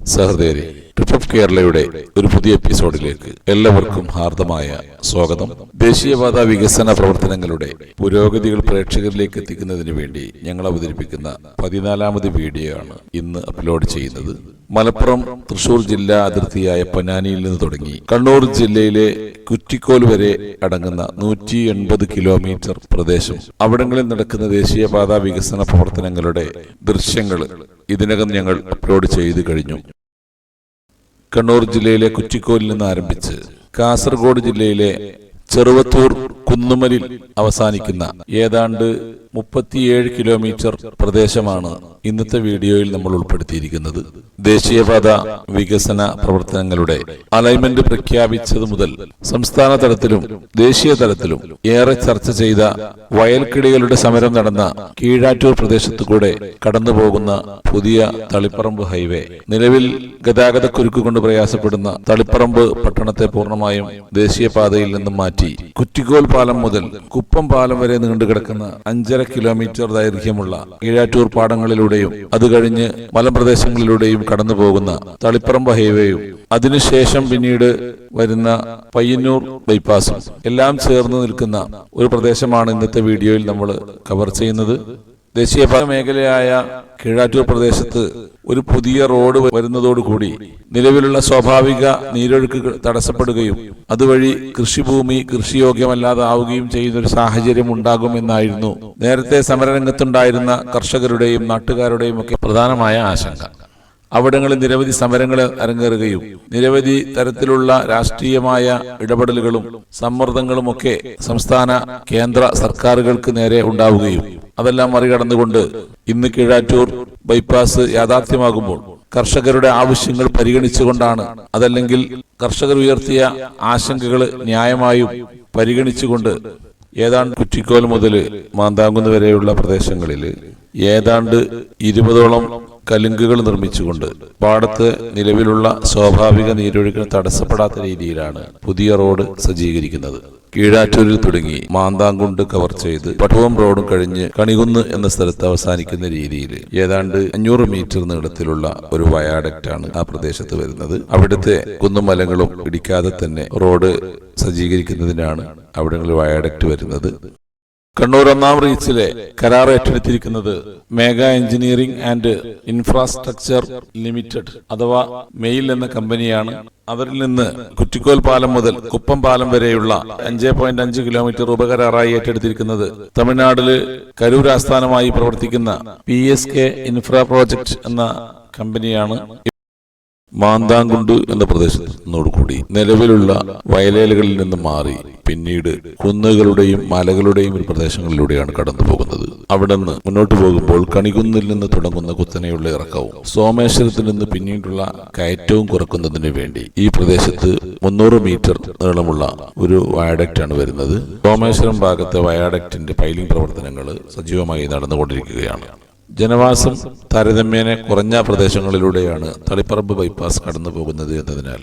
സഹോദരി trip of കേരളയുടെ ഒരു പുതിയ എപ്പിസോഡിലേക്ക് എല്ലാവർക്കും ഹാർദമായ സ്വാഗതം. ദേശീയപാത വികസന പ്രവർത്തനങ്ങളുടെ പുരോഗതികൾ പ്രേക്ഷകരിലേക്ക് എത്തിക്കുന്നതിന് വേണ്ടി ഞങ്ങൾ അവതരിപ്പിക്കുന്ന 14ാമത് വീഡിയോ ആണ് ഇന്ന് അപ്ലോഡ് ചെയ്യുന്നത്. മലപ്പുറം തൃശൂർ ജില്ലാ അതിർത്തിയായ പൊന്നാനിയിൽ നിന്ന് തുടങ്ങി കണ്ണൂർ ജില്ലയിലെ കുറ്റിക്കോൽ വരെ അടങ്ങുന്ന 180 കിലോമീറ്റർ പ്രദേശം അവിടങ്ങളിൽ നടക്കുന്ന ദേശീയപാത വികസന പ്രവർത്തനങ്ങളുടെ ദൃശ്യങ്ങൾ ഇതിനകം ഞങ്ങൾ അപ്ലോഡ് ചെയ്തു കഴിഞ്ഞു. കണ്ണൂർ ജില്ലയിലെ കുറ്റിക്കോലിൽ നിന്ന് ആരംഭിച്ച് കാസർഗോഡ് ജില്ലയിലെ ചെറുവത്തൂർ കുന്നുമലിൽ അവസാനിക്കുന്ന ഏതാണ്ട് 37 കിലോമീറ്റർ പ്രദേശമാണ് ഇന്നത്തെ വീഡിയോയിൽ നമ്മൾ ഉൾപ്പെടുത്തിയിരിക്കുന്നത്. ദേശീയപാത വികസന പ്രവർത്തനങ്ങളുടെ അലൈൻമെന്റ് പ്രഖ്യാപിച്ചതു മുതൽ സംസ്ഥാന തലത്തിലും ദേശീയ തലത്തിലും ഏറെ ചർച്ച ചെയ്ത വയൽക്കിളികളുടെ സമരം നടന്ന കീഴാറ്റൂർ പ്രദേശത്തുകൂടെ കടന്നുപോകുന്ന പുതിയ തളിപ്പറമ്പ് ഹൈവേ, നിലവിൽ ഗതാഗതക്കുരുക്ക് കൊണ്ട് പ്രയാസപ്പെടുന്ന തളിപ്പറമ്പ് പട്ടണത്തെ പൂർണ്ണമായും ദേശീയപാതയിൽ നിന്നും മാറ്റി കുറ്റിക്കോൽ പാലം മുതൽ കുപ്പം പാലം വരെ നീണ്ടുകിടക്കുന്ന 5.5 കിലോമീറ്റർ ദൈർഘ്യമുള്ള കീഴാറ്റൂർ പാടങ്ങളിലൂടെയും അത് കഴിഞ്ഞ് മലമ്പ്രദേശങ്ങളിലൂടെയും കടന്നു പോകുന്ന തളിപ്പറമ്പ് ഹൈവേയും അതിനുശേഷം പിന്നീട് വരുന്ന പയ്യന്നൂർ ബൈപ്പാസും എല്ലാം ചേർന്ന് നിൽക്കുന്ന ഒരു പ്രദേശമാണ് ഇന്നത്തെ വീഡിയോയിൽ നമ്മൾ കവർ ചെയ്യുന്നത്. ദേശീയപാത മേഖലയായ കീഴാറ്റൂർ പ്രദേശത്ത് ഒരു പുതിയ റോഡ് വരുന്നതോടുകൂടി നിലവിലുള്ള സ്വാഭാവിക നീരൊഴുക്ക് തടസ്സപ്പെടുകയും അതുവഴി കൃഷിഭൂമി കൃഷിയോഗ്യമല്ലാതാവുകയും ചെയ്യുന്ന ഒരു സാഹചര്യം ഉണ്ടാകുമെന്നായിരുന്നു നേരത്തെ സമരരംഗത്തുണ്ടായിരുന്ന കർഷകരുടെയും നാട്ടുകാരുടെയും ഒക്കെ പ്രധാനമായ ആശങ്ക. അവിടങ്ങളിൽ നിരവധി സമരങ്ങൾ അരങ്ങേറുകയും നിരവധി തരത്തിലുള്ള രാഷ്ട്രീയമായ ഇടപെടലുകളും സമ്മർദ്ദങ്ങളുമൊക്കെ സംസ്ഥാന കേന്ദ്ര സർക്കാരുകൾക്ക് നേരെ ഉണ്ടാവുകയും അതെല്ലാം മറികടന്നുകൊണ്ട് ഇന്ന് കീഴാറ്റൂർ ബൈപ്പാസ് യാഥാർത്ഥ്യമാകുമ്പോൾ കർഷകരുടെ ആവശ്യങ്ങൾ പരിഗണിച്ചുകൊണ്ടാണ്, അതല്ലെങ്കിൽ കർഷകർ ഉയർത്തിയ ആശങ്കകൾ ന്യായമായും പരിഗണിച്ചുകൊണ്ട് ഏതാണ്ട് കുറ്റിക്കോൽ മുതൽ മാന്താങ്കുന്ന് വരെയുള്ള പ്രദേശങ്ങളിൽ ഏതാണ്ട് 20ഓളം കലുങ്കുകൾ നിർമ്മിച്ചുകൊണ്ട് പാടത്ത് നിലവിലുള്ള സ്വാഭാവിക നീരൊഴുക്കിന് തടസ്സപ്പെടാത്ത രീതിയിലാണ് പുതിയ റോഡ് സജ്ജീകരിക്കുന്നത്. കീഴാറ്റൂരിൽ തുടങ്ങി മാന്താങ്കുണ്ട് കവർ ചെയ്ത് പട്ടവും റോഡും കഴിഞ്ഞ് കണികുന്ന് എന്ന സ്ഥലത്ത് അവസാനിക്കുന്ന രീതിയിൽ ഏതാണ്ട് 500 മീറ്റർ നീളത്തിലുള്ള ഒരു വയാഡക്റ്റാണ് ആ പ്രദേശത്ത് വരുന്നത്. അവിടുത്തെ കുന്നും മലകളും ഇടിക്കാതെ തന്നെ റോഡ് സജ്ജീകരിക്കുന്നതിനാണ് അവിടങ്ങളിൽ വയാഡക്റ്റ് വരുന്നത്. കണ്ണൂർ 1ാം റീച്ചിലെ കരാർ ഏറ്റെടുത്തിരിക്കുന്നത് mega engineering and infrastructure limited അഥവാ മെയിൽ എന്ന കമ്പനിയാണ്. അവരിൽ നിന്ന് കുറ്റിക്കോൽ പാലം മുതൽ കുപ്പം പാലം വരെയുള്ള 5.5 കിലോമീറ്റർ ഉപകരാറായി ഏറ്റെടുത്തിരിക്കുന്നത് തമിഴ്നാട്ടില് കരൂർ ആസ്ഥാനമായി പ്രവർത്തിക്കുന്ന PSK ഇൻഫ്രാ പ്രോജക്ട് എന്ന കമ്പനിയാണ്. മാന്താങ്കുണ്ട് എന്ന പ്രദേശത്തോടുകൂടി നിലവിലുള്ള വയലേലകളിൽ നിന്ന് മാറി പിന്നീട് കുന്നുകളുടെയും മലകളുടെയും ഒരു പ്രദേശങ്ങളിലൂടെയാണ് കടന്നു പോകുന്നത്. അവിടെ നിന്ന് മുന്നോട്ട് പോകുമ്പോൾ കണികുന്നിൽ നിന്ന് തുടങ്ങുന്ന കുത്തനെയുള്ള ഇറക്കവും സോമേശ്വരത്തിൽ നിന്ന് പിന്നീടുള്ള കയറ്റവും കുറക്കുന്നതിന് വേണ്ടി ഈ പ്രദേശത്ത് 300 മീറ്റർ നീളമുള്ള ഒരു വയാഡക്റ്റ് ആണ് വരുന്നത്. സോമേശ്വരം ഭാഗത്തെ വയാഡക്റ്റിന്റെ പൈലിംഗ് പ്രവർത്തനങ്ങൾ സജീവമായി നടന്നുകൊണ്ടിരിക്കുകയാണ്. ജനവാസം താരതമ്യേന കുറഞ്ഞ പ്രദേശങ്ങളിലൂടെയാണ് തളിപ്പറമ്പ് ബൈപ്പാസ് കടന്നു പോകുന്നത് എന്നതിനാൽ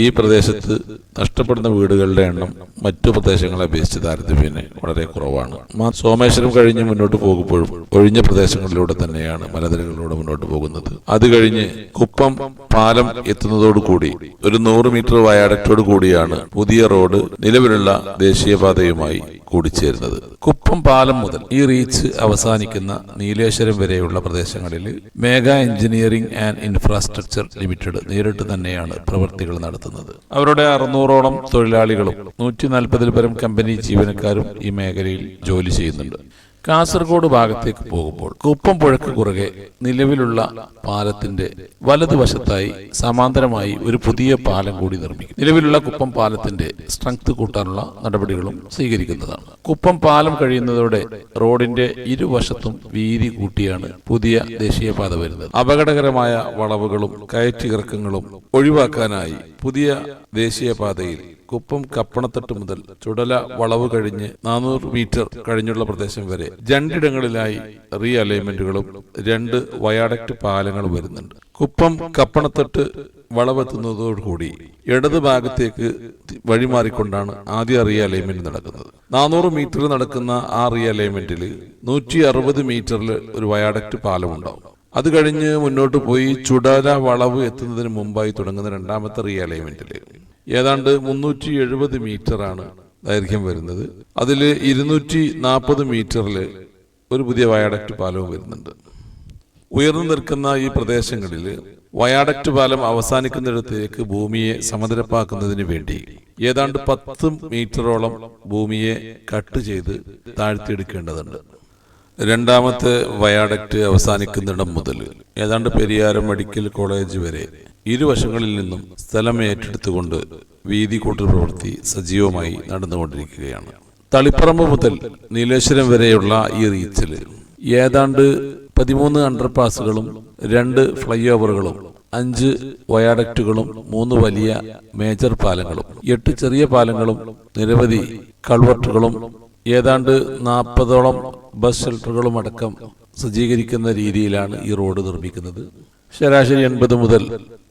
ഈ പ്രദേശത്ത് നഷ്ടപ്പെടുന്ന വീടുകളുടെ എണ്ണം മറ്റു പ്രദേശങ്ങളെ അപേക്ഷിച്ച് താരതമ്യേന വളരെ കുറവാണ്. സോമേശ്വരം കഴിഞ്ഞ് മുന്നോട്ട് പോകുമ്പോഴും ഒഴിഞ്ഞ പ്രദേശങ്ങളിലൂടെ തന്നെയാണ് മലനിരകളിലൂടെ മുന്നോട്ട് പോകുന്നത്. അത് കഴിഞ്ഞ് കുപ്പം പാലം എത്തുന്നതോടുകൂടി ഒരു 100 മീറ്റർ വയാഡക്റ്റോട് കൂടിയാണ് പുതിയ റോഡ് നിലവിലുള്ള ദേശീയപാതയുമായി കൂടിച്ചേരുന്നത്. കുപ്പം പാലം മുതൽ ഈ റീച്ച് അവസാനിക്കുന്ന നീലേശ്വരം വരെയുള്ള പ്രദേശങ്ങളിൽ mega engineering and infrastructure limited നേരിട്ട് തന്നെയാണ് പ്രവൃത്തികൾ നടത്തുന്നത്. അവരുടെ 600ഓളം തൊഴിലാളികളും 140-ൽ പരം കമ്പനി ജീവനക്കാരും ഈ മേഖലയിൽ ജോലി ചെയ്യുന്നുണ്ട്. കാസർഗോഡ് ഭാഗത്തേക്ക് പോകുമ്പോൾ കുപ്പം പുഴയ്ക്ക് കുറുകെ നിലവിലുള്ള പാലത്തിന്റെ വലതുവശത്തായി സമാന്തരമായി ഒരു പുതിയ പാലം കൂടി നിർമ്മിക്കും. നിലവിലുള്ള കുപ്പം പാലത്തിന്റെ സ്ട്രെങ്ത് കൂട്ടാനുള്ള നടപടികളും സ്വീകരിക്കുന്നതാണ്. കുപ്പം പാലം കഴിയുന്നതോടെ റോഡിന്റെ ഇരുവശത്തും വീതി കൂട്ടിയാണ് പുതിയ ദേശീയപാത വരുന്നത്. അപകടകരമായ വളവുകളും കയറ്റിയിറക്കങ്ങളും ഒഴിവാക്കാനായി പുതിയ ദേശീയപാതയിൽ കുപ്പം കപ്പണത്തട്ട് മുതൽ ചുടല വളവ് കഴിഞ്ഞ് 400 മീറ്റർ കഴിഞ്ഞുള്ള പ്രദേശം വരെ 2 ഇടങ്ങളിലായി റീ അലൈൻമെന്റുകളും 2 വയാഡക്റ്റ് പാലങ്ങളും വരുന്നുണ്ട്. കുപ്പം കപ്പണത്തട്ട് വളവെത്തുന്നതോടുകൂടി ഇടത് ഭാഗത്തേക്ക് വഴിമാറിക്കൊണ്ടാണ് ആദ്യ റീ അലൈൻമെന്റ് നടക്കുന്നത്. 400 മീറ്റർ നടക്കുന്ന ആ റീ അലൈൻമെന്റിൽ 160 മീറ്ററിൽ ഒരു വയാഡക്റ്റ് പാലം ഉണ്ടാവും. അത് കഴിഞ്ഞ് മുന്നോട്ട് പോയി ചുടല വളവ് എത്തുന്നതിന് മുമ്പായി തുടങ്ങുന്ന രണ്ടാമത്തെ റീഅലൈൻമെന്റിൽ ഏതാണ്ട് 370 മീറ്ററാണ് ദൈർഘ്യം വരുന്നത്. അതിൽ 240 മീറ്ററിൽ ഒരു പുതിയ വയാഡക്റ്റ് പാലവും വരുന്നുണ്ട്. ഉയർന്നു നിൽക്കുന്ന ഈ പ്രദേശങ്ങളിൽ വയാഡക്റ്റ് പാലം അവസാനിക്കുന്നിടത്തേക്ക് ഭൂമിയെ സമതലപ്പാക്കുന്നതിന് വേണ്ടി ഏതാണ്ട് 10 മീറ്ററോളം ഭൂമിയെ കട്ട് ചെയ്ത് താഴ്ത്തിയെടുക്കേണ്ടതുണ്ട്. രണ്ടാമത്തെ വയാഡക്റ്റ് അവസാനിക്കുന്നിടം മുതൽ ഏതാണ്ട് പെരിയാരം മെഡിക്കൽ കോളേജ് വരെ ഇരുവശങ്ങളിൽ നിന്നും സ്ഥലം ഏറ്റെടുത്തുകൊണ്ട് വീതി കൂട്ടൽ പ്രവൃത്തി സജീവമായി നടന്നുകൊണ്ടിരിക്കുകയാണ്. തളിപ്പറമ്പ് മുതൽ നീലേശ്വരം വരെയുള്ള ഈ റീച്ചിൽ ഏതാണ്ട് 13 അണ്ടർപാസുകളും 2 ഫ്ലൈ ഓവറുകളും 5 വയാഡക്റ്റുകളും 3 വലിയ മേജർ പാലങ്ങളും 8 ചെറിയ പാലങ്ങളും നിരവധി കൾവർട്ടുകളും ഏതാണ്ട് 40ഓളം ബസ് ഷെൽട്ടറുകളും അടക്കം സജ്ജീകരിക്കുന്ന രീതിയിലാണ് ഈ റോഡ് നിർമ്മിക്കുന്നത്. ശരാശരി 80 മുതൽ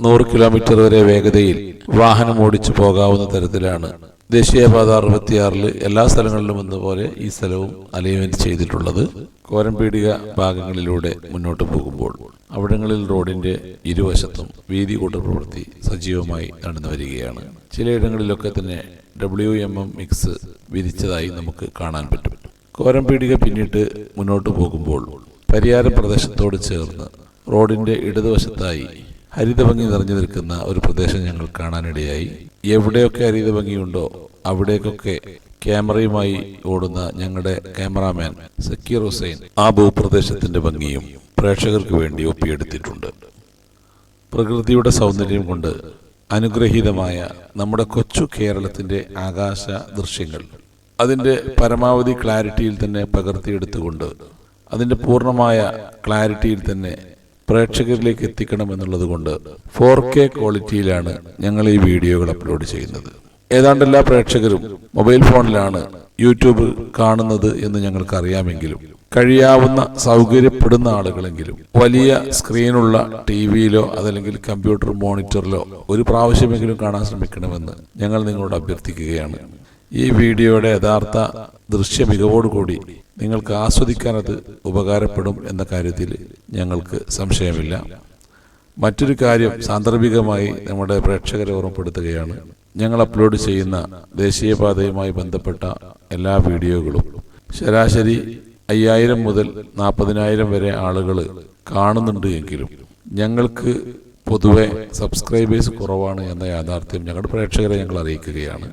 100 കിലോമീറ്റർ വരെ വേഗതയിൽ വാഹനം ഓടിച്ചു പോകാവുന്ന തരത്തിലാണ് ദേശീയപാത 66 എല്ലാ സ്ഥലങ്ങളിലും എന്നപോലെ ഈ സ്ഥലവും അലൈൻമെന്റ് ചെയ്തിട്ടുള്ളത്. കോരംപീടിക ഭാഗങ്ങളിലൂടെ മുന്നോട്ട് പോകുമ്പോൾ അവിടങ്ങളിൽ റോഡിന്റെ ഇരുവശത്തും വീതി കൂട്ടൽ പ്രവൃത്തി സജീവമായി നടന്നു വരികയാണ്. ചിലയിടങ്ങളിലൊക്കെ തന്നെ WMM മിക്സ് വിരിച്ചതായി നമുക്ക് കാണാൻ പറ്റും. കോരംപീടിക പിന്നിട്ട് മുന്നോട്ട് പോകുമ്പോൾ പരിയാരം പ്രദേശത്തോട് ചേർന്ന് റോഡിന്റെ ഇടതുവശത്തായി ഹരിതഭംഗി നിറഞ്ഞു നിൽക്കുന്ന ഒരു പ്രദേശം ഞങ്ങൾ കാണാനിടയായി. എവിടെയൊക്കെ ഹരിതഭംഗിയുണ്ടോ അവിടേക്കൊക്കെ ക്യാമറയുമായി ഓടുന്ന ഞങ്ങളുടെ ക്യാമറാമാൻ സക്കീർ ഹുസൈൻ ആ ഭൂപ്രദേശത്തിന്റെ ഭംഗിയും പ്രേക്ഷകർക്ക് വേണ്ടി ഒപ്പിയെടുത്തിട്ടുണ്ട്. പ്രകൃതിയുടെ സൗന്ദര്യം കൊണ്ട് അനുഗ്രഹീതമായ നമ്മുടെ കൊച്ചു കേരളത്തിന്റെ ആകാശ ദൃശ്യങ്ങൾ അതിന്റെ പരമാവധി ക്ലാരിറ്റിയിൽ തന്നെ പകർത്തിയെടുത്തുകൊണ്ട് അതിന്റെ പൂർണ്ണമായ ക്ലാരിറ്റിയിൽ തന്നെ പ്രേക്ഷകരിലേക്ക് എത്തിക്കണം എന്നുള്ളത് കൊണ്ട് 4K ക്വാളിറ്റിയിലാണ് ഞങ്ങൾ ഈ വീഡിയോകൾ അപ്ലോഡ് ചെയ്യുന്നത്. ഏതാണ്ട് എല്ലാ പ്രേക്ഷകരും മൊബൈൽ ഫോണിലാണ് യൂട്യൂബ് കാണുന്നത് എന്ന് ഞങ്ങൾക്ക് അറിയാമെങ്കിലും കഴിയാവുന്ന സൗകര്യപ്പെടുന്ന ആളുകളെങ്കിലും വലിയ സ്ക്രീനുള്ള ടിവിയിലോ അതല്ലെങ്കിൽ കമ്പ്യൂട്ടർ മോണിറ്ററിലോ ഒരു പ്രാവശ്യമെങ്കിലും കാണാൻ ശ്രമിക്കണമെന്ന് ഞങ്ങൾ നിങ്ങളോട് അഭ്യർത്ഥിക്കുകയാണ്. ഈ വീഡിയോയുടെ യഥാർത്ഥ ദൃശ്യ മികവോടുകൂടി നിങ്ങൾക്ക് ആസ്വദിക്കാൻ അത് ഉപകാരപ്പെടും എന്ന കാര്യത്തിൽ ഞങ്ങൾക്ക് സംശയമില്ല. മറ്റൊരു കാര്യം സാന്ദർഭികമായി നമ്മുടെ പ്രേക്ഷകരെ ഓർമ്മപ്പെടുത്തുകയാണ്. ഞങ്ങൾ അപ്ലോഡ് ചെയ്യുന്ന ദേശീയപാതയുമായി ബന്ധപ്പെട്ട എല്ലാ വീഡിയോകളും ശരാശരി 5000 മുതൽ 40,000 വരെ ആളുകൾ കാണുന്നുണ്ട് എങ്കിലും ഞങ്ങൾക്ക് പൊതുവെ സബ്സ്ക്രൈബേഴ്സ് കുറവാണ് എന്ന യാഥാർത്ഥ്യം ഞങ്ങളുടെ പ്രേക്ഷകരെ ഞങ്ങൾ അറിയിക്കുകയാണ്.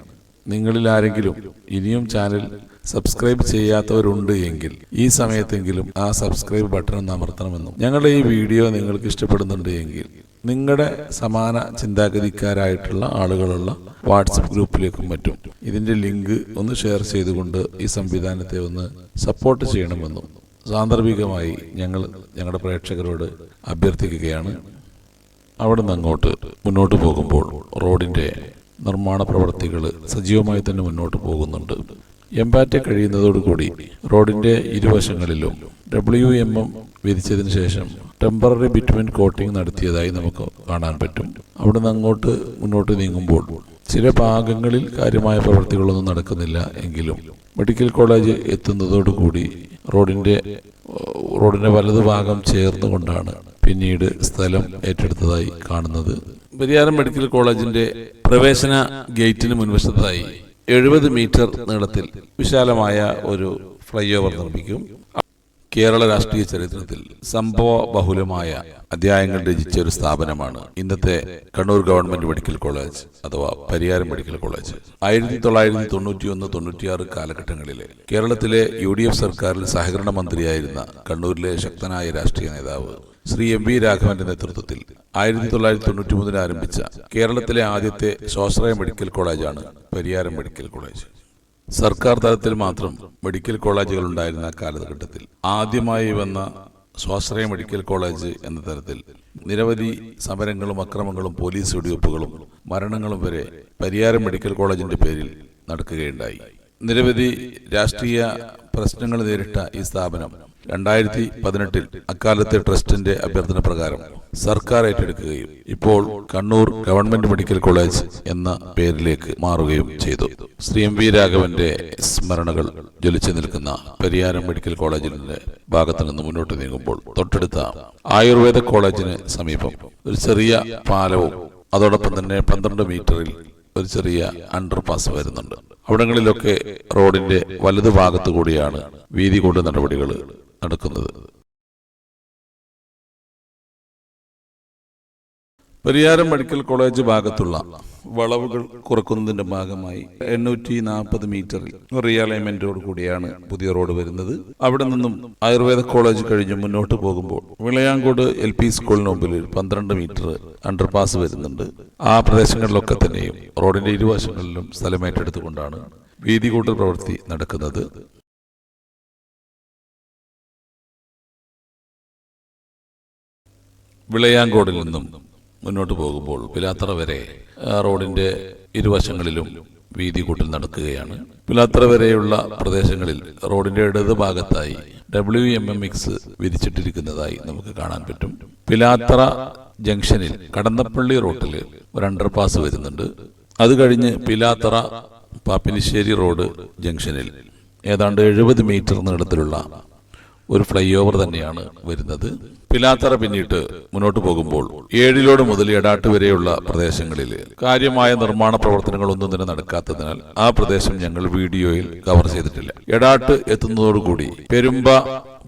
നിങ്ങളിൽ ആരെങ്കിലും ഇനിയും ചാനൽ സബ്സ്ക്രൈബ് ചെയ്യാത്തവരുണ്ട് എങ്കിൽ ഈ സമയത്തെങ്കിലും ആ സബ്സ്ക്രൈബ് ബട്ടൺ ഒന്ന് അമർത്തണമെന്നും ഞങ്ങളുടെ ഈ വീഡിയോ നിങ്ങൾക്ക് ഇഷ്ടപ്പെടുന്നുണ്ട് എങ്കിൽ നിങ്ങളുടെ സമാന ചിന്താഗതിക്കാരായിട്ടുള്ള ആളുകളുള്ള വാട്സപ്പ് ഗ്രൂപ്പിലേക്കും മറ്റും ഇതിന്റെ ലിങ്ക് ഒന്ന് ഷെയർ ചെയ്തുകൊണ്ട് ഈ സംവിധാനത്തെ ഒന്ന് സപ്പോർട്ട് ചെയ്യണമെന്നും സാന്ദർഭികമായി ഞങ്ങളുടെ പ്രേക്ഷകരോട് അഭ്യർത്ഥിക്കുകയാണ്. അവിടെ നിന്ന് അങ്ങോട്ട് മുന്നോട്ട് പോകുമ്പോൾ റോഡിന്റെ നിർമ്മാണ പ്രവർത്തികൾ സജീവമായി തന്നെ മുന്നോട്ട് പോകുന്നുണ്ട്. എംപാറ്റ കഴിയുന്നതോടുകൂടി റോഡിന്റെ ഇരുവശങ്ങളിലും WMM വിരിച്ചതിന് ശേഷം ടെമ്പററി ബിറ്റുമെൻ കോട്ടിംഗ് നടത്തിയതായി നമുക്ക് കാണാൻ പറ്റും. അവിടെ നിന്ന് അങ്ങോട്ട് മുന്നോട്ട് നീങ്ങുമ്പോൾ ചില ഭാഗങ്ങളിൽ കാര്യമായ പ്രവർത്തികളൊന്നും നടക്കുന്നില്ല എങ്കിലും മെഡിക്കൽ കോളേജ് എത്തുന്നതോടുകൂടി റോഡിന്റെ വലതുഭാഗം ചേർന്നുകൊണ്ടാണ് പിന്നീട് സ്ഥലം ഏറ്റെടുത്തതായി കാണുന്നത്. പരിയാരം മെഡിക്കൽ കോളേജിന്റെ പ്രവേശന ഗേറ്റിന് മുൻവശത്തായി 70 മീറ്റർ നീളത്തിൽ വിശാലമായ ഒരു ഫ്ലൈ ഓവർ നിർമ്മിക്കും. കേരള രാഷ്ട്രീയ ചരിത്രത്തിൽ സംഭവ ബഹുലമായ അധ്യായങ്ങൾ രചിച്ച ഒരു സ്ഥാപനമാണ് ഇന്നത്തെ കണ്ണൂർ ഗവൺമെന്റ് മെഡിക്കൽ കോളേജ് അഥവാ പരിയാരം മെഡിക്കൽ കോളേജ്. 1991-96 കാലഘട്ടങ്ങളിലെ കേരളത്തിലെ UDF സർക്കാരിൽ സഹകരണ മന്ത്രിയായിരുന്ന കണ്ണൂരിലെ ശക്തനായ രാഷ്ട്രീയ നേതാവ് ശ്രീ MV രാഘവന്റെ നേതൃത്വത്തിൽ 1993 ആരംഭിച്ച കേരളത്തിലെ ആദ്യത്തെ സ്വാശ്രയ മെഡിക്കൽ കോളേജാണ് പരിയാരം മെഡിക്കൽ കോളേജ്. സർക്കാർ തലത്തിൽ മാത്രം മെഡിക്കൽ കോളേജുകൾ ഉണ്ടായിരുന്ന കാലഘട്ടത്തിൽ ആദ്യമായി വന്ന സ്വാശ്രയ മെഡിക്കൽ കോളേജ് എന്ന തരത്തിൽ നിരവധി സമരങ്ങളും അക്രമങ്ങളും പോലീസ് വെടിവെപ്പുകളും മരണങ്ങളും വരെ പരിയാരം മെഡിക്കൽ കോളേജിന്റെ പേരിൽ നടക്കുകയുണ്ടായി. നിരവധി രാഷ്ട്രീയ പ്രശ്നങ്ങൾ നേരിട്ട ഈ സ്ഥാപനം 2018 അക്കാലത്തെ ട്രസ്റ്റിന്റെ അഭ്യർത്ഥന പ്രകാരം സർക്കാർ ഏറ്റെടുക്കുകയും ഇപ്പോൾ കണ്ണൂർ ഗവൺമെന്റ് മെഡിക്കൽ കോളേജ് എന്ന പേരിലേക്ക് മാറുകയും ചെയ്തു. ശ്രീ എം വി രാഘവന്റെ സ്മരണകൾ ജ്വലിച്ചു നിൽക്കുന്ന പരിയാരം മെഡിക്കൽ കോളേജിന്റെ ഭാഗത്ത് നിന്ന് മുന്നോട്ട് നീങ്ങുമ്പോൾ തൊട്ടടുത്ത ആയുർവേദ കോളേജിന് സമീപം ഒരു ചെറിയ പാലവും അതോടൊപ്പം തന്നെ 12 മീറ്ററിൽ ഒരു ചെറിയ അണ്ടർപാസ് വരുന്നുണ്ട്. അവിടങ്ങളിലൊക്കെ റോഡിന്റെ വലതുഭാഗത്തു കൂടിയാണ് വീതി കൊണ്ട് നടപടികൾ നടക്കുന്നത്. പരിയാരം മെഡിക്കൽ കോളേജ് ഭാഗത്തുള്ള വളവുകൾ കുറക്കുന്നതിന്റെ ഭാഗമായി 840 മീറ്ററിൽ റീഅലൈൻമെന്റോട് കൂടിയാണ് പുതിയ റോഡ് വരുന്നത്. അവിടെ നിന്നും ആയുർവേദ കോളേജ് കഴിഞ്ഞ് മുന്നോട്ട് പോകുമ്പോൾ വിളയാങ്കോട് LP സ്കൂളിന് മുമ്പിൽ 12 മീറ്റർ അണ്ടർപാസ് വരുന്നുണ്ട്. ആ പ്രദേശങ്ങളിലൊക്കെ തന്നെയും റോഡിന്റെ ഇരുവശങ്ങളിലും സ്ഥലമേറ്റെടുത്തുകൊണ്ടാണ് വീതി കൂട്ടൽ പ്രവൃത്തി നടക്കുന്നത്. വിളയാങ്കോടിൽ നിന്നും മുന്നോട്ട് പോകുമ്പോൾ പിലാത്തറ വരെ റോഡിന്റെ ഇരുവശങ്ങളിലും വീതി കൂട്ടൽ നടക്കുകയാണ്. പിലാത്തറ വരെയുള്ള പ്രദേശങ്ങളിൽ റോഡിന്റെ ഇടത് ഭാഗത്തായി WMMX വിരിച്ചിട്ടിരിക്കുന്നതായി നമുക്ക് കാണാൻ പറ്റും. പിലാത്തറ ജംഗ്ഷനിൽ കടന്നപ്പള്ളി റോഡിൽ ഒരു അണ്ടർപാസ് വരുന്നുണ്ട്. അത് കഴിഞ്ഞ് പിലാത്തറ പാപ്പിനിശ്ശേരി റോഡ് ജംഗ്ഷനിൽ ഏതാണ്ട് 70 മീറ്റർ നീളത്തിലുള്ള ഒരു ഫ്ലൈ ഓവർ തന്നെയാണ് വരുന്നത്. പിലാത്തറ പിന്നിട്ട് മുന്നോട്ട് പോകുമ്പോൾ 7 മുതൽ എടാട്ട് വരെയുള്ള പ്രദേശങ്ങളിൽ കാര്യമായ നിർമ്മാണ പ്രവർത്തനങ്ങളൊന്നും തന്നെ നടക്കാത്തതിനാൽ ആ പ്രദേശം ഞങ്ങൾ വീഡിയോയിൽ കവർ ചെയ്തിട്ടില്ല. എടാട്ട് എത്തുന്നതോടുകൂടി പെരുമ്പ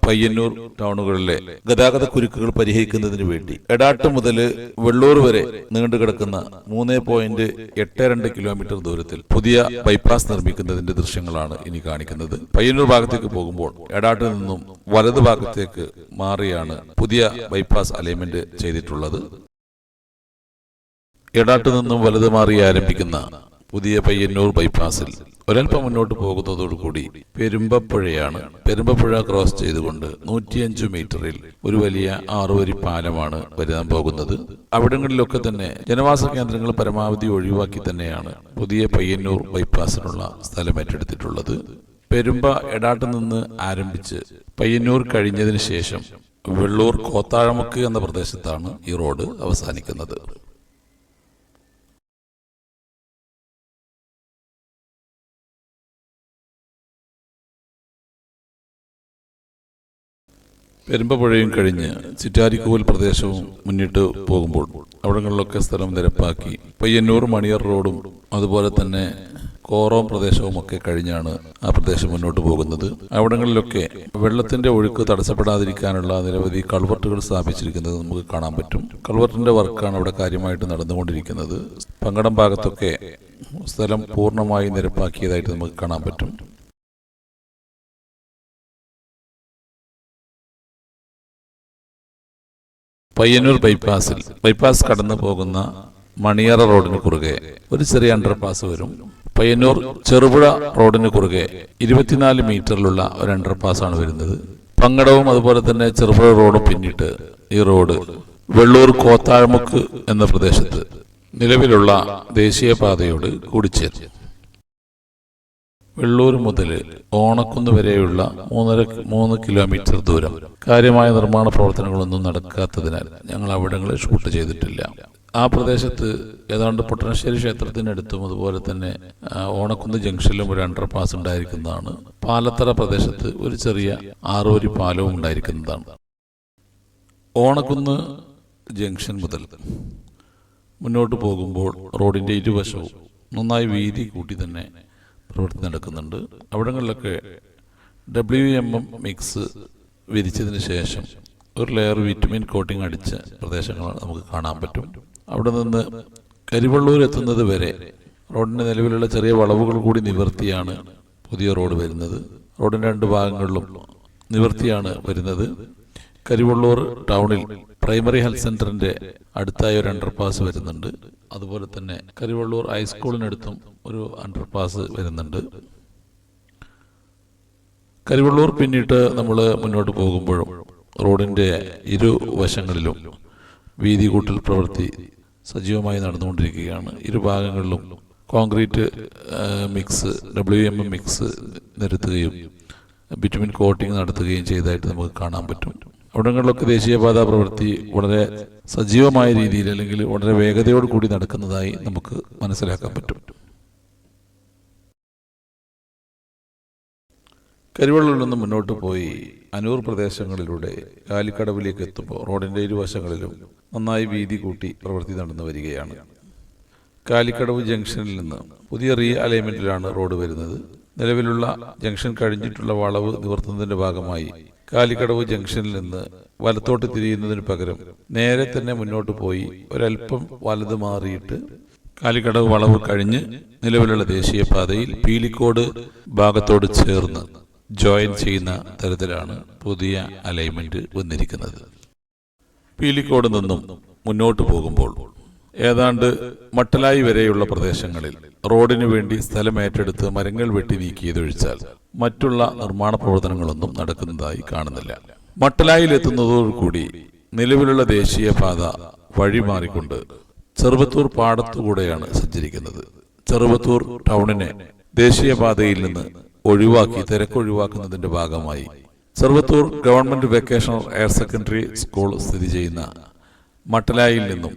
പയ്യന്നൂർ ടൗണുകളിലെ ഗതാഗത കുരുക്കുകൾ പരിഹരിക്കുന്നതിന് വേണ്ടി എടാട്ട് മുതൽ വെള്ളൂർ വരെ നീണ്ടുകിടക്കുന്ന 3.82 കിലോമീറ്റർ ദൂരത്തിൽ പുതിയ ബൈപ്പാസ് നിർമ്മിക്കുന്നതിന്റെ ദൃശ്യങ്ങളാണ് ഇനി കാണിക്കുന്നത്. പയ്യന്നൂർ ഭാഗത്തേക്ക് പോകുമ്പോൾ എടാട്ടിൽ നിന്നും വലതു ഭാഗത്തേക്ക് മാറിയാണ് പുതിയ ബൈപ്പാസ് അലൈൻമെന്റ് ചെയ്തിട്ടുള്ളത്. എടാട്ട് നിന്നും വലത് മാറി ആരംഭിക്കുന്ന പുതിയ പയ്യന്നൂർ ബൈപ്പാസിൽ ഒരൽപ്പം മുന്നോട്ട് പോകുന്നതോടുകൂടി പെരുമ്പപ്പുഴയാണ്. പെരുമ്പപ്പുഴ ക്രോസ് ചെയ്തുകൊണ്ട് 105 മീറ്ററിൽ ഒരു വലിയ 6 വരി പാലമാണ് വരാൻ പോകുന്നത്. അവിടങ്ങളിലൊക്കെ തന്നെ ജനവാസ കേന്ദ്രങ്ങൾ പരമാവധി ഒഴിവാക്കി തന്നെയാണ് പുതിയ പയ്യന്നൂർ ബൈപ്പാസിനുള്ള സ്ഥലം ഏറ്റെടുത്തിട്ടുള്ളത്. പെരുമ്പ എടാട്ട് നിന്ന് ആരംഭിച്ച് പയ്യന്നൂർ കഴിഞ്ഞതിന് ശേഷം വെള്ളൂർ കോത്താഴമുക്ക് എന്ന പ്രദേശത്താണ് ഈ റോഡ് അവസാനിക്കുന്നത്. പെരുമ്പപ്പുഴയും കഴിഞ്ഞ് ചിറ്റാരിക്കോൽ പ്രദേശവും മുന്നിട്ട് പോകുമ്പോൾ അവിടങ്ങളിലൊക്കെ സ്ഥലം നിരപ്പാക്കി പയ്യന്നൂർ മണിയർ റോഡും അതുപോലെ തന്നെ കോറോം പ്രദേശവും ഒക്കെ കഴിഞ്ഞാണ് ആ പ്രദേശം മുന്നോട്ട് പോകുന്നത്. അവിടങ്ങളിലൊക്കെ വെള്ളത്തിന്റെ ഒഴുക്ക് തടസ്സപ്പെടാതിരിക്കാനുള്ള നിരവധി കൾവർട്ടുകൾ സ്ഥാപിച്ചിരിക്കുന്നത് നമുക്ക് കാണാൻ പറ്റും. കൾവർട്ടിന്റെ വർക്കാണ് അവിടെ കാര്യമായിട്ട് നടന്നുകൊണ്ടിരിക്കുന്നത്. പങ്കടം ഭാഗത്തൊക്കെ സ്ഥലം പൂർണ്ണമായി നിരപ്പാക്കിയതായിട്ട് നമുക്ക് കാണാൻ പറ്റും. പയ്യന്നൂർ ബൈപ്പാസ് കടന്നു പോകുന്ന മണിയറ റോഡിന് കുറുകെ ഒരു ചെറിയ അണ്ടർപാസ് വരും. പയ്യന്നൂർ ചെറുപുഴ റോഡിന് കുറുകെ 24 മീറ്ററിലുള്ള ഒരു അണ്ടർപാസ് ആണ് വരുന്നത്. പങ്കടവും അതുപോലെ തന്നെ ചെറുപുഴ റോഡും പിന്നിട്ട് ഈ റോഡ് വെള്ളൂർ കോത്താഴമുക്ക് എന്ന പ്രദേശത്ത് നിലവിലുള്ള ദേശീയപാതയോട് കൂടിച്ചേരും. വെള്ളൂർ മുതൽ ഓണക്കുന്ന് വരെയുള്ള 3 കിലോമീറ്റർ ദൂരം കാര്യമായ നിർമ്മാണ പ്രവർത്തനങ്ങളൊന്നും നടക്കാത്തതിനാൽ ഞങ്ങൾ അവിടങ്ങളിൽ ഷൂട്ട് ചെയ്തിട്ടില്ല. ആ പ്രദേശത്ത് ഏതാണ്ട് പൊട്ടനശ്ശേരി ക്ഷേത്രത്തിനടുത്തും അതുപോലെ തന്നെ ഓണക്കുന്ന് ജംഗ്ഷനിലും ഒരു അണ്ടർപാസ് ഉണ്ടായിരിക്കുന്നതാണ്. പാലത്തറ പ്രദേശത്ത് ഒരു ചെറിയ 6 വരി പാലവും ഉണ്ടായിരിക്കുന്നതാണ്. ഓണക്കുന്ന് ജംഗ്ഷൻ മുതൽ മുന്നോട്ട് പോകുമ്പോൾ റോഡിന്റെ ഇരുവശവും നന്നായി വീതി കൂട്ടി തന്നെ പ്രവൃത്തി നടക്കുന്നുണ്ട്. അവിടങ്ങളിലൊക്കെ WMMX വിരിച്ചതിന് ശേഷം ഒരു ലെയർ വിറ്റമിൻ കോട്ടിംഗ് അടിച്ച പ്രദേശങ്ങൾ നമുക്ക് കാണാൻ പറ്റും. അവിടെ നിന്ന് കരിവള്ളൂർ എത്തുന്നത് വരെ റോഡിന്റെ നിലവിലുള്ള ചെറിയ വളവുകൾ കൂടി നിവർത്തിയാണ് പുതിയ റോഡ് വരുന്നത്. റോഡിന്റെ 2 ഭാഗങ്ങളിലും നിവർത്തിയാണ് വരുന്നത്. കരിവള്ളൂർ ടൗണിൽ പ്രൈമറി ഹെൽത്ത് സെന്ററിന്റെ അടുത്തായി ഒരു അണ്ടർപാസ് വരുന്നുണ്ട്. അതുപോലെ തന്നെ കരിവള്ളൂർ ഹൈസ്കൂളിനടുത്തും ഒരു അണ്ടർപാസ് വരുന്നുണ്ട്. കരിവള്ളൂർ പിന്നിട്ട് നമ്മൾ മുന്നോട്ട് പോകുമ്പോഴും റോഡിന്റെ ഇരുവശങ്ങളിലും വീതി കൂട്ടൽ പ്രവൃത്തി സജീവമായി നടന്നുകൊണ്ടിരിക്കുകയാണ്. ഇരുഭാഗങ്ങളിലും കോൺക്രീറ്റ് WMMX നിരത്തുകയും ബിറ്റുമിൻ കോട്ടിംഗ് നടത്തുകയും ചെയ്തതായിട്ട് നമുക്ക് കാണാൻ പറ്റും. അവിടങ്ങളിലൊക്കെ ദേശീയപാത പ്രവൃത്തി വളരെ സജീവമായ രീതിയിൽ അല്ലെങ്കിൽ വളരെ വേഗതയോട് കൂടി നടക്കുന്നതായി നമുക്ക് മനസ്സിലാക്കാൻ പറ്റും. കരിവള്ളൂരിൽ നിന്ന് മുന്നോട്ട് പോയി അനൂർ പ്രദേശങ്ങളിലൂടെ കാലിക്കടവിലേക്ക് എത്തുമ്പോൾ റോഡിൻ്റെ ഇരുവശങ്ങളിലും നന്നായി വീതി കൂട്ടി പ്രവൃത്തി നടന്നു വരികയാണ്. കാലിക്കടവ് ജംഗ്ഷനിൽ നിന്ന് പുതിയ റീ അലൈൻമെന്റിലാണ് റോഡ് വരുന്നത്. നിലവിലുള്ള ജംഗ്ഷൻ കഴിഞ്ഞിട്ടുള്ള വളവ് നിവർത്തുന്നതിന്റെ ഭാഗമായി കാലിക്കടവ് ജംഗ്ഷനിൽ നിന്ന് വലത്തോട്ട് തിരിയുന്നതിന് പകരം നേരെ തന്നെ മുന്നോട്ട് പോയി ഒരൽപ്പം വലത് മാറിയിട്ട് കാലിക്കടവ് വളവ് കഴിഞ്ഞ് നിലവിലുള്ള ദേശീയപാതയിൽ പീലിക്കോട് ഭാഗത്തോട് ചേർന്ന് ജോയിൻ ചെയ്യുന്ന തരത്തിലാണ് പുതിയ അലൈൻമെന്റ് വന്നിരിക്കുന്നത്. പീലിക്കോട് നിന്നും മുന്നോട്ട് പോകുമ്പോൾ ഏതാണ്ട് മട്ടലായി വരെയുള്ള പ്രദേശങ്ങളിൽ റോഡിനു വേണ്ടി സ്ഥലം ഏറ്റെടുത്ത് മരങ്ങൾ വെട്ടി നീക്കിയതൊഴിച്ചാൽ മറ്റുള്ള നിർമ്മാണ പ്രവർത്തനങ്ങളൊന്നും നടക്കുന്നതായി കാണുന്നില്ല. മട്ടലായിലെത്തുന്നതോടുകൂടി നിലവിലുള്ള ദേശീയപാത വഴിമാറിക്കൊണ്ട് ചെറുവത്തൂർ പാടത്തുകൂടെയാണ് സഞ്ചരിക്കുന്നത്. ചെറുവത്തൂർ ടൗണിനെ ദേശീയപാതയിൽ നിന്ന് ഒഴിവാക്കി തിരക്കൊഴിവാക്കുന്നതിന്റെ ഭാഗമായി Cheruvathur government vocational higher secondary school സ്ഥിതി ചെയ്യുന്ന മട്ടലായിൽ നിന്നും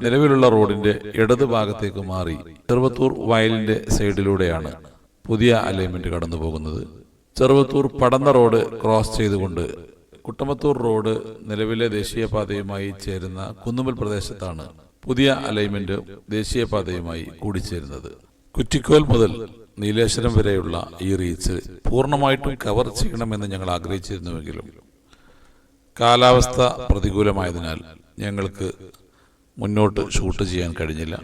നിലവിലുള്ള റോഡിന്റെ ഇടത് ഭാഗത്തേക്ക് മാറി ചെറുവത്തൂർ വയലിന്റെ സൈഡിലൂടെയാണ് പുതിയ അലൈൻമെന്റ് കടന്നു പോകുന്നത്. ചെറുവത്തൂർ പടന്ന റോഡ് ക്രോസ് ചെയ്തുകൊണ്ട് കുട്ടമത്തൂർ റോഡ് നിലവിലെ ദേശീയപാതയുമായി ചേരുന്ന കുന്നുമ്മൽ പ്രദേശത്താണ് പുതിയ അലൈൻമെന്റ് ദേശീയപാതയുമായി കൂടിച്ചേരുന്നത്. കുറ്റിക്കോൽ മുതൽ നീലേശ്വരം വരെയുള്ള ഈ റീച്ച് പൂർണ്ണമായിട്ടും കവർ ചെയ്യണമെന്ന് ഞങ്ങൾ ആഗ്രഹിച്ചിരുന്നുവെങ്കിലും കാലാവസ്ഥ പ്രതികൂലമായതിനാൽ ഞങ്ങൾക്ക് മുന്നോട്ട് ഷൂട്ട് ചെയ്യാൻ കഴിഞ്ഞില്ല.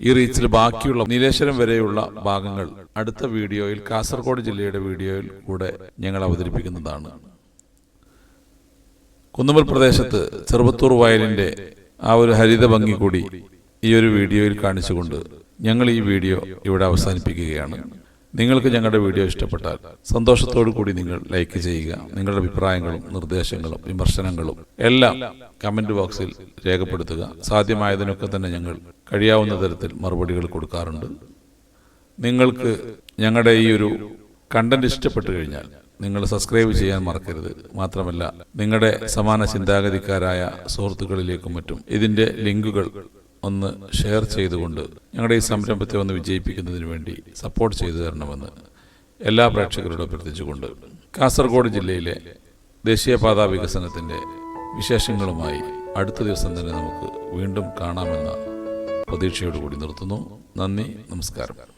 ഈ റീച്ചിൽ ബാക്കിയുള്ള നീലേശ്വരം വരെയുള്ള ഭാഗങ്ങൾ അടുത്ത വീഡിയോയിൽ കാസർഗോഡ് ജില്ലയുടെ വീഡിയോയിൽ കൂടെ ഞങ്ങൾ അവതരിപ്പിക്കുന്നതാണ്. കുന്നുമ്മൽ പ്രദേശത്ത് ചെറുവത്തൂർ വയലിന്റെ ആ ഒരു ഹരിത ഭംഗി കൂടി ഈ ഒരു വീഡിയോയിൽ കാണിച്ചുകൊണ്ട് ഞങ്ങൾ ഈ വീഡിയോ ഇവിടെ അവസാനിപ്പിക്കുകയാണ്. നിങ്ങൾക്ക് ഞങ്ങളുടെ വീഡിയോ ഇഷ്ടപ്പെട്ടാൽ സന്തോഷത്തോടു കൂടി നിങ്ങൾ ലൈക്ക് ചെയ്യുക. നിങ്ങളുടെ അഭിപ്രായങ്ങളും നിർദ്ദേശങ്ങളും വിമർശനങ്ങളും എല്ലാം കമന്റ് ബോക്സിൽ രേഖപ്പെടുത്തുക. സാധ്യമായതിനൊക്കെ തന്നെ ഞങ്ങൾ കഴിയാവുന്ന തരത്തിൽ മറുപടികൾ കൊടുക്കാറുണ്ട്. നിങ്ങൾക്ക് ഞങ്ങളുടെ ഈ ഒരു കണ്ടന്റ് ഇഷ്ടപ്പെട്ടു കഴിഞ്ഞാൽ നിങ്ങൾ സബ്സ്ക്രൈബ് ചെയ്യാൻ മറക്കരുത്. മാത്രമല്ല നിങ്ങളുടെ സമാന ചിന്താഗതിക്കാരായ സുഹൃത്തുക്കളിലേക്കും മറ്റും ഇതിന്റെ ലിങ്കുകൾ ഒന്ന് ഷെയർ ചെയ്തുകൊണ്ട് ഞങ്ങളുടെ ഈ സംരംഭത്തെ ഒന്ന് വിജയിപ്പിക്കുന്നതിന് വേണ്ടി സപ്പോർട്ട് ചെയ്തു തരണമെന്ന് എല്ലാ പ്രേക്ഷകരോടും അഭ്യർത്ഥിച്ചുകൊണ്ട് കാസർഗോഡ് ജില്ലയിലെ ദേശീയപാതാ വികസനത്തിൻ്റെ വിശേഷങ്ങളുമായി അടുത്ത ദിവസം തന്നെ നമുക്ക് വീണ്ടും കാണാമെന്ന പ്രതീക്ഷയോടുകൂടി നിർത്തുന്നു. നന്ദി, നമസ്കാരം.